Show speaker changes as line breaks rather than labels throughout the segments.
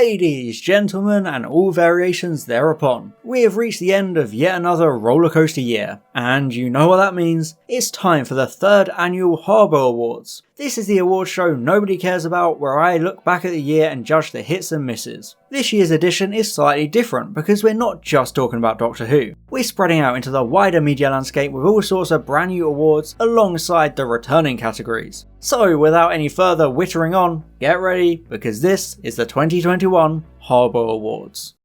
Ladies, gentlemen, and all variations thereupon, we have reached the end of yet another rollercoaster year, and you know what that means. It's time for the 3rd annual Harbo Awards. This is the award show nobody cares about, where I look back at the year and judge the hits and misses. This year's edition is slightly different because we're not just talking about Doctor Who. We're spreading out into the wider media landscape with all sorts of brand new awards alongside the returning categories. So without any further whittering on, get ready because this is the 2021 Harbo Awards.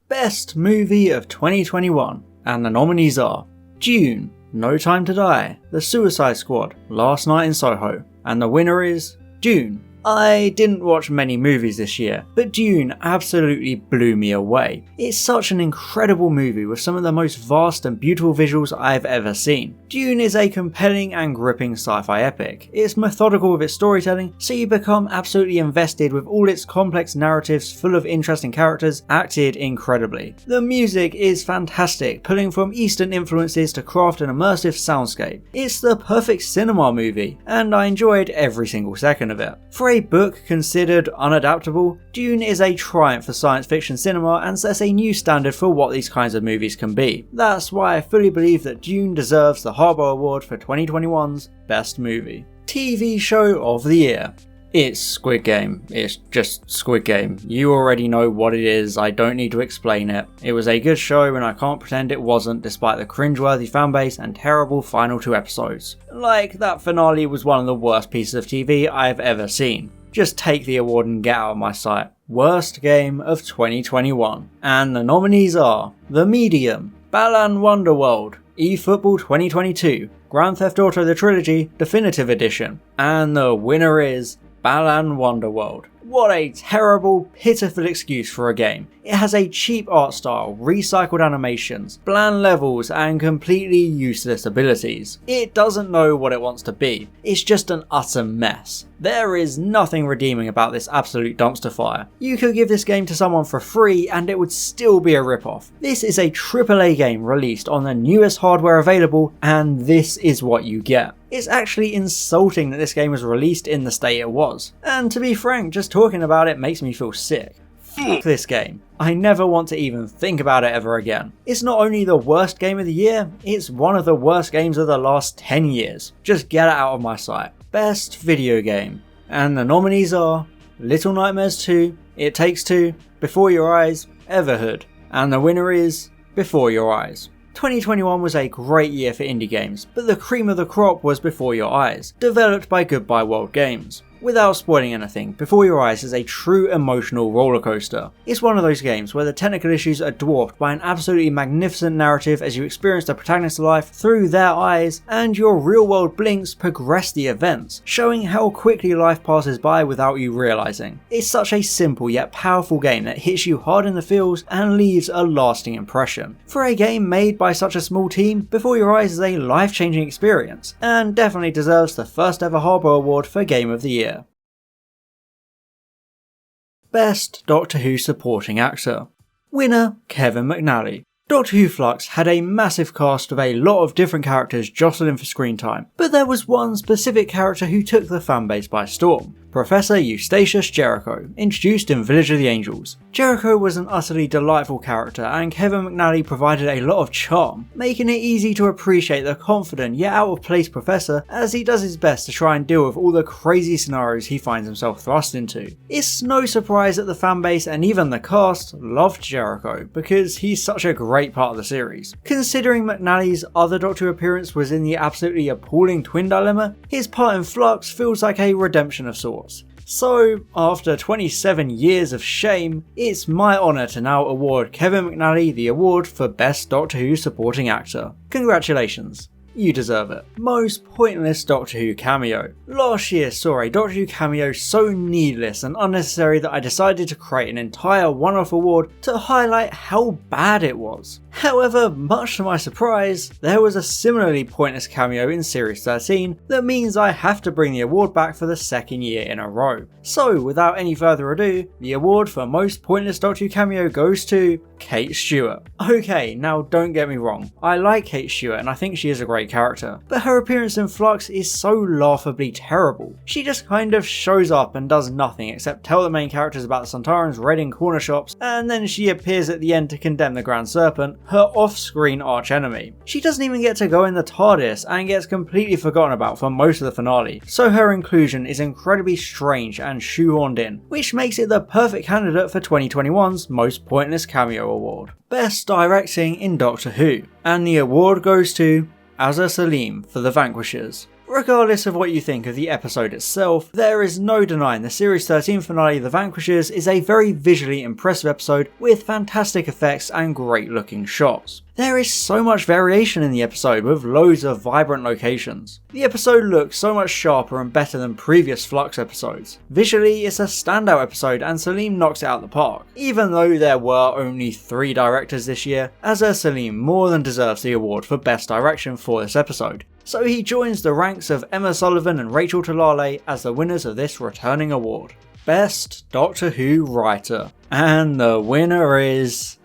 Best Movie of 2021, and the nominees are Dune, No Time to Die, The Suicide Squad, Last Night in Soho, and the winner is Dune. I didn't watch many movies this year, but Dune absolutely blew me away. It's such an incredible movie with some of the most vast and beautiful visuals I've ever seen. Dune is a compelling and gripping sci-fi epic. It's methodical with its storytelling, so you become absolutely invested with all its complex narratives full of interesting characters acted incredibly. The music is fantastic, pulling from Eastern influences to craft an immersive soundscape. It's the perfect cinema movie, and I enjoyed every single second of it. For a book considered unadaptable, Dune is a triumph for science fiction cinema and sets a new standard for what these kinds of movies can be. That's why I fully believe that Dune deserves the Harbo Award for 2021's Best Movie. TV Show of the Year. It's Squid Game. It's just Squid Game. You already know what it is, I don't need to explain it. It was a good show and I can't pretend it wasn't, despite the cringeworthy fanbase and terrible final 2 episodes. Like, that finale was one of the worst pieces of TV I've ever seen. Just take the award and get out of my sight. Worst Game of 2021. And the nominees are The Medium, Balan Wonderworld, eFootball 2022, Grand Theft Auto The Trilogy Definitive Edition, and the winner is Balan Wonderworld. What a terrible, pitiful excuse for a game. It has a cheap art style, recycled animations, bland levels, and completely useless abilities. It doesn't know what it wants to be. It's just an utter mess. There is nothing redeeming about this absolute dumpster fire. You could give this game to someone for free and it would still be a ripoff. This is a AAA game released on the newest hardware available, and this is what you get. It's actually insulting that this game was released in the state it was. And to be frank, just talking about it makes me feel sick. Fuck this game. I never want to even think about it ever again. It's not only the worst game of the year, it's one of the worst games of the last 10 years. Just get it out of my sight. Best Video Game. And the nominees are Little Nightmares 2, It Takes Two, Before Your Eyes, Everhood. And the winner is Before Your Eyes. 2021 was a great year for indie games, but the cream of the crop was Before Your Eyes, developed by Goodbye World Games. Without spoiling anything, Before Your Eyes is a true emotional rollercoaster. It's one of those games where the technical issues are dwarfed by an absolutely magnificent narrative as you experience the protagonist's life through their eyes, and your real world blinks progress the events, showing how quickly life passes by without you realising. It's such a simple yet powerful game that hits you hard in the feels and leaves a lasting impression. For a game made by such a small team, Before Your Eyes is a life-changing experience, and definitely deserves the first ever Harbo Award for Game of the Year. Best Doctor Who Supporting Actor. Winner, Kevin McNally. Doctor Who Flux had a massive cast of a lot of different characters jostling for screen time, but there was one specific character who took the fanbase by storm. Professor Eustachius Jericho, introduced in Village of the Angels. Jericho was an utterly delightful character, and Kevin McNally provided a lot of charm, making it easy to appreciate the confident yet out of place Professor as he does his best to try and deal with all the crazy scenarios he finds himself thrust into. It's no surprise that the fanbase and even the cast loved Jericho, because he's such a great part of the series. Considering McNally's other Doctor Who appearance was in the absolutely appalling Twin Dilemma, his part in Flux feels like a redemption of sorts. So, after 27 years of shame, it's my honour to now award Kevin McNally the award for Best Doctor Who Supporting Actor. Congratulations. You deserve it. Most pointless Doctor Who cameo. Last year saw a Doctor Who cameo so needless and unnecessary that I decided to create an entire one-off award to highlight how bad it was. However, much to my surprise, there was a similarly pointless cameo in Series 13 that means I have to bring the award back for the 2nd year in a row. So, without any further ado, the award for most pointless Doctor Who cameo goes to Kate Stewart. Okay, now don't get me wrong, I like Kate Stewart and I think she is a great character, but her appearance in Flux is so laughably terrible. She just kind of shows up and does nothing except tell the main characters about the Sontarans raiding corner shops, and then she appears at the end to condemn the Grand Serpent, her off-screen archenemy. She doesn't even get to go in the TARDIS and gets completely forgotten about for most of the finale, so her inclusion is incredibly strange and shoehorned in, which makes it the perfect candidate for 2021's Most Pointless Cameo Award. Best Directing in Doctor Who, and the award goes to Azza Salim for The Vanquishers. Regardless of what you think of the episode itself, there is no denying the Series 13 finale The Vanquishers is a very visually impressive episode with fantastic effects and great looking shots. There is so much variation in the episode with loads of vibrant locations. The episode looks so much sharper and better than previous Flux episodes. Visually, it's a standout episode and Salim knocks it out the park. Even though there were only 3 directors this year, Azza Salim more than deserves the award for Best Direction for this episode. So he joins the ranks of Emma Sullivan and Rachel Talalay as the winners of this returning award. Best Doctor Who Writer. And the winner is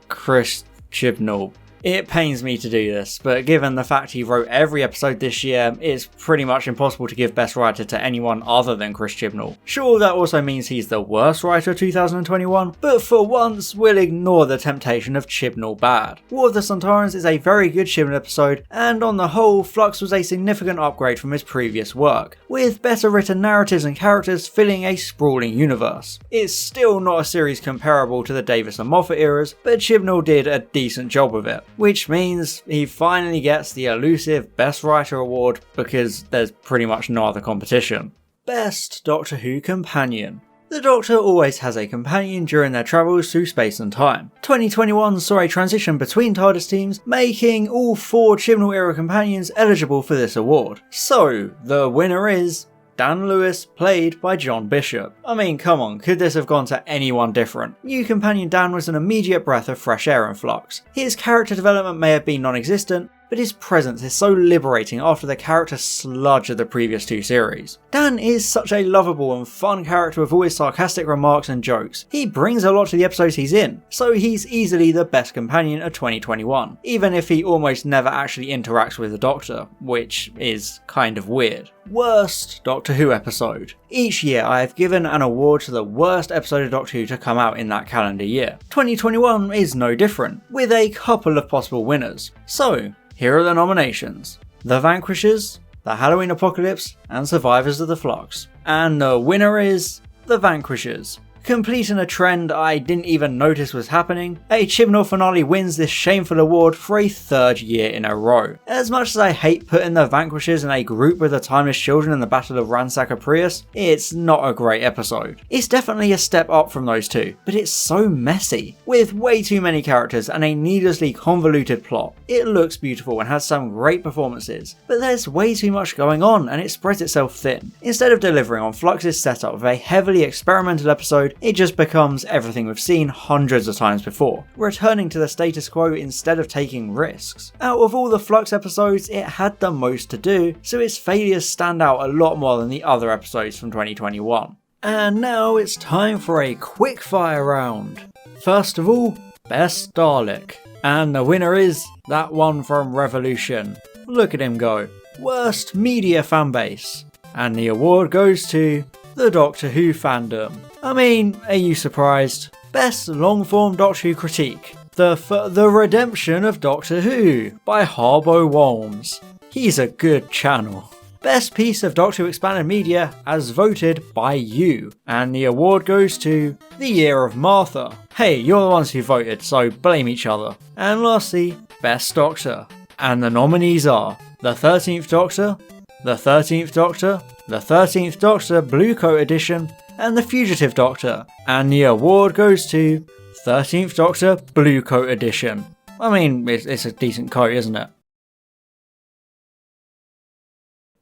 Chris Chibnall. It pains me to do this, but given the fact he wrote every episode this year, it's pretty much impossible to give Best Writer to anyone other than Chris Chibnall. Sure, that also means he's the worst writer of 2021, but for once, we'll ignore the temptation of Chibnall bad. War of the Sontarans is a very good Chibnall episode, and on the whole, Flux was a significant upgrade from his previous work, with better written narratives and characters filling a sprawling universe. It's still not a series comparable to the Davis and Moffat eras, but Chibnall did a decent job with it, which means he finally gets the elusive Best Writer award because there's pretty much no other competition. Best Doctor Who Companion. The Doctor always has a companion during their travels through space and time. 2021 saw a transition between TARDIS teams, making all 4 Chibnall era companions eligible for this award. So, the winner is Dan Lewis, played by John Bishop. I mean, come on, could this have gone to anyone different? New companion Dan was an immediate breath of fresh air in Flux. His character development may have been non-existent, but his presence is so liberating after the character sludge of the previous 2 series. Dan is such a lovable and fun character with all his sarcastic remarks and jokes. He brings a lot to the episodes he's in, so he's easily the best companion of 2021, even if he almost never actually interacts with the Doctor, which is kind of weird. Worst Doctor Who episode. Each year I have given an award to the worst episode of Doctor Who to come out in that calendar year. 2021 is no different, with a couple of possible winners. So, here are the nominations: The Vanquishers, The Halloween Apocalypse, and Survivors of the Flux. And the winner is The Vanquishers. Completing a trend I didn't even notice was happening, a Chibnall finale wins this shameful award for a 3rd year in a row. As much as I hate putting the Vanquishers in a group with the Timeless Children in the Battle of Ransacker Prius, it's not a great episode. It's definitely a step up from those 2, but it's so messy, with way too many characters and a needlessly convoluted plot. It looks beautiful and has some great performances, but there's way too much going on and it spreads itself thin. Instead of delivering on Flux's setup with a heavily experimental episode, it just becomes everything we've seen hundreds of times before, returning to the status quo instead of taking risks. Out of all the Flux episodes, it had the most to do, so its failures stand out a lot more than the other episodes from 2021. And now it's time for a quick fire round. First of all, Best Dalek. And the winner is that one from Revolution. Look at him go. Worst Media Fanbase. And the award goes to the Doctor Who fandom. I mean, are you surprised? Best long-form Doctor Who critique. The Redemption of Doctor Who by Harbo Awards. He's a good channel. Best piece of Doctor Who expanded media as voted by you. And the award goes to The Year of Martha. Hey, you're the ones who voted, so blame each other. And lastly, Best Doctor. And the nominees are The 13th Doctor, The 13th Doctor, The 13th Doctor Blue Coat Edition, and The Fugitive Doctor, and the award goes to 13th Doctor Blue Coat Edition. I mean, it's a decent coat, isn't it?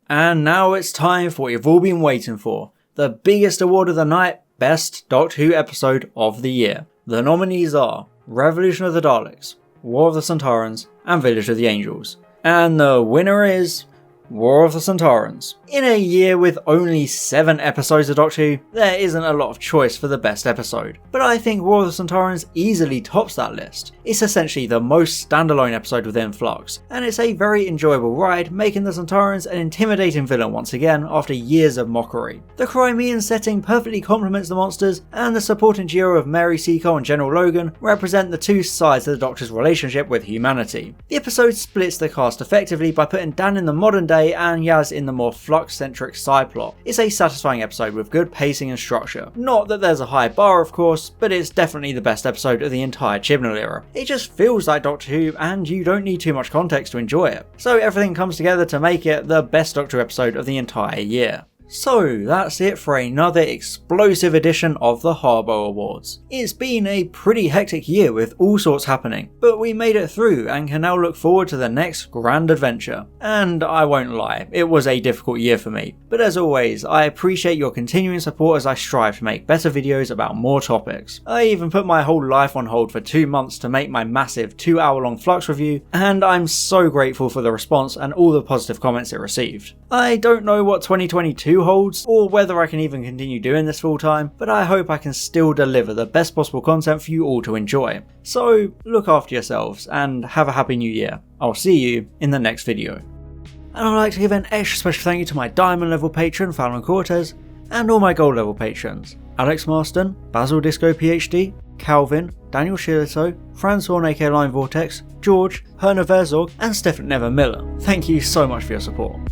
And now it's time for what you've all been waiting for, the biggest award of the night, Best Doctor Who Episode of the Year. The nominees are Revolution of the Daleks, War of the Sontarans, and Village of the Angels. And the winner is War of the Centaurans. In a year with only 7 episodes of Doctor Who, there isn't a lot of choice for the best episode, but I think War of the Centaurans easily tops that list. It's essentially the most standalone episode within Flux, and it's a very enjoyable ride, making the Centaurans an intimidating villain once again after years of mockery. The Crimean setting perfectly complements the monsters, and the supporting duo of Mary Seacole and General Logan represent the two sides of the Doctor's relationship with humanity. The episode splits the cast effectively by putting Dan in the modern day and Yaz in the more Flux-centric side plot. It's a satisfying episode with good pacing and structure. Not that there's a high bar of course, but it's definitely the best episode of the entire Chibnall era. It just feels like Doctor Who and you don't need too much context to enjoy it. So everything comes together to make it the best Doctor Who episode of the entire year. So that's it for another explosive edition of the Harbo Awards. It's been a pretty hectic year with all sorts happening, but we made it through and can now look forward to the next grand adventure. And I won't lie, it was a difficult year for me, but as always, I appreciate your continuing support as I strive to make better videos about more topics. I even put my whole life on hold for 2 months to make my massive 2-hour-long Flux review, and I'm so grateful for the response and all the positive comments it received. I don't know what 2022 holds, or whether I can even continue doing this full time, but I hope I can still deliver the best possible content for you all to enjoy. So look after yourselves and have a happy new year. I'll see you in the next video. And I'd like to give an extra special thank you to my diamond level patron Fallon Cortez, and all my gold level patrons: Alex Marston, Basil Disco PhD, Calvin, Daniel Shillito, Francois aka Line Vortex, George, Herna Verzog, and Stefan Never Miller. Thank you so much for your support.